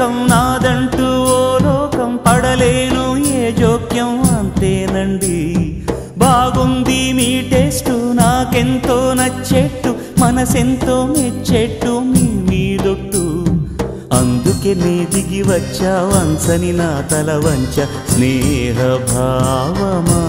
లోకం నాదంటూ ఓ లోకం పడలేను ఏ జోక్యం అంతేనండి బాగుంది మీ టేస్టు నాకెంతో నచ్చేట్టు మనసెంతో మెచ్చేట్టు మీ మీదొట్టు అందుకే నే దిగి వచ్చా వంచని నా తల వంచ స్నేహ భావమా